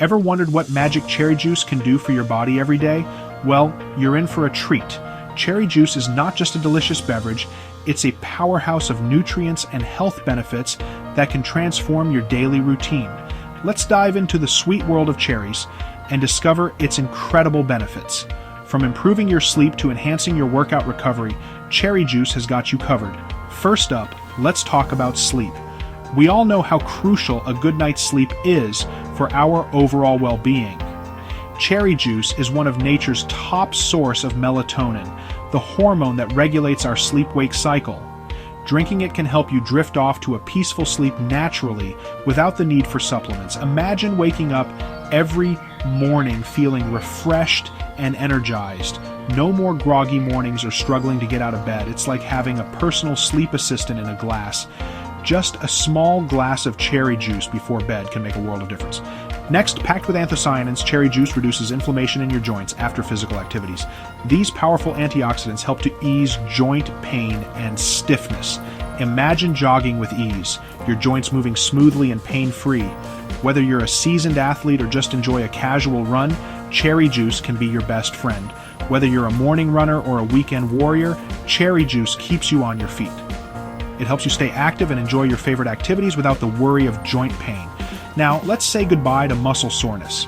Ever wondered what magic cherry juice can do for your body every day? Well, you're in for a treat. Cherry juice is not just a delicious beverage, it's a powerhouse of nutrients and health benefits that can transform your daily routine. Let's dive into the sweet world of cherries and discover its incredible benefits. From improving your sleep to enhancing your workout recovery, cherry juice has got you covered. First up, let's talk about sleep. We all know how crucial a good night's sleep is for our overall well-being. Cherry juice is one of nature's top source of melatonin, the hormone that regulates our sleep-wake cycle. Drinking it can help you drift off to a peaceful sleep naturally without the need for supplements. Imagine waking up every morning feeling refreshed and energized. No more groggy mornings or struggling to get out of bed. It's like having a personal sleep assistant in a glass. Just a small glass of cherry juice before bed can make a world of difference. Next, packed with anthocyanins, cherry juice reduces inflammation in your joints after physical activities. These powerful antioxidants help to ease joint pain and stiffness. Imagine jogging with ease, your joints moving smoothly and pain-free. Whether you're a seasoned athlete or just enjoy a casual run, cherry juice can be your best friend. Whether you're a morning runner or a weekend warrior, cherry juice keeps you on your feet. It helps you stay active and enjoy your favorite activities without the worry of joint pain. Now, let's say goodbye to muscle soreness.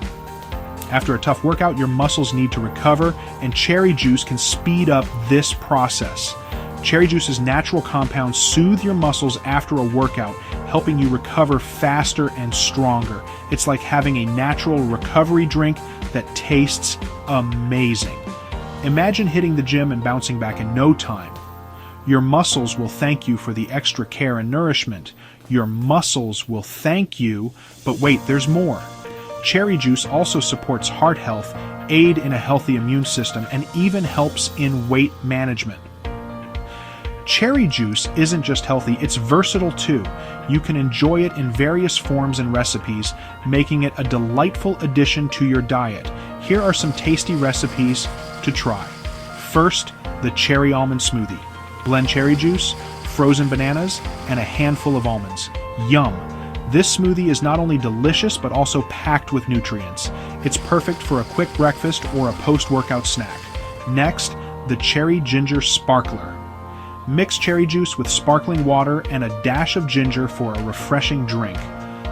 After a tough workout, your muscles need to recover, and cherry juice can speed up this process. Cherry juice's natural compounds soothe your muscles after a workout, helping you recover faster and stronger. It's like having a natural recovery drink that tastes amazing. Imagine hitting the gym and bouncing back in no time. Your muscles will thank you for the extra care and nourishment. Your muscles will thank you, but wait, there's more. Cherry juice also supports heart health, aid in a healthy immune system, and even helps in weight management. Cherry juice isn't just healthy, it's versatile too. You can enjoy it in various forms and recipes, making it a delightful addition to your diet. Here are some tasty recipes to try. First, the cherry almond smoothie. Blend cherry juice, frozen bananas, and a handful of almonds. Yum! This smoothie is not only delicious but also packed with nutrients. It's perfect for a quick breakfast or a post-workout snack. Next, the cherry ginger sparkler. Mix cherry juice with sparkling water and a dash of ginger for a refreshing drink.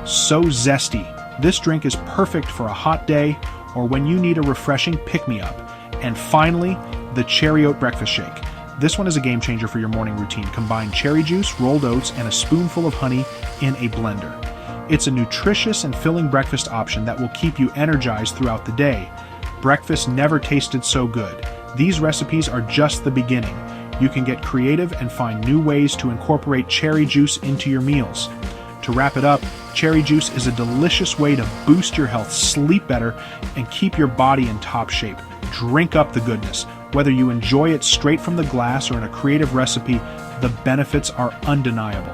So zesty. This drink is perfect for a hot day or when you need a refreshing pick-me-up. And finally, the cherry oat breakfast shake. This one is a game changer for your morning routine. Combine cherry juice, rolled oats, and a spoonful of honey in a blender. It's a nutritious and filling breakfast option that will keep you energized throughout the day. Breakfast never tasted so good. These recipes are just the beginning. You can get creative and find new ways to incorporate cherry juice into your meals. To wrap it up, cherry juice is a delicious way to boost your health, sleep better, and keep your body in top shape. Drink up the goodness. Whether you enjoy it straight from the glass or in a creative recipe, the benefits are undeniable.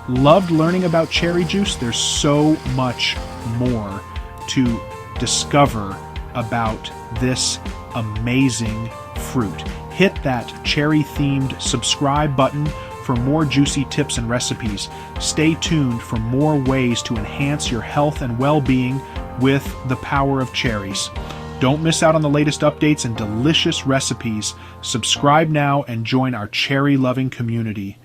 Loved learning about cherry juice? There's so much more to discover about this amazing fruit. Hit that cherry-themed subscribe button for more juicy tips and recipes. Stay tuned for more ways to enhance your health and well-being with the power of cherries. Don't miss out on the latest updates and delicious recipes. Subscribe now and join our cherry-loving community.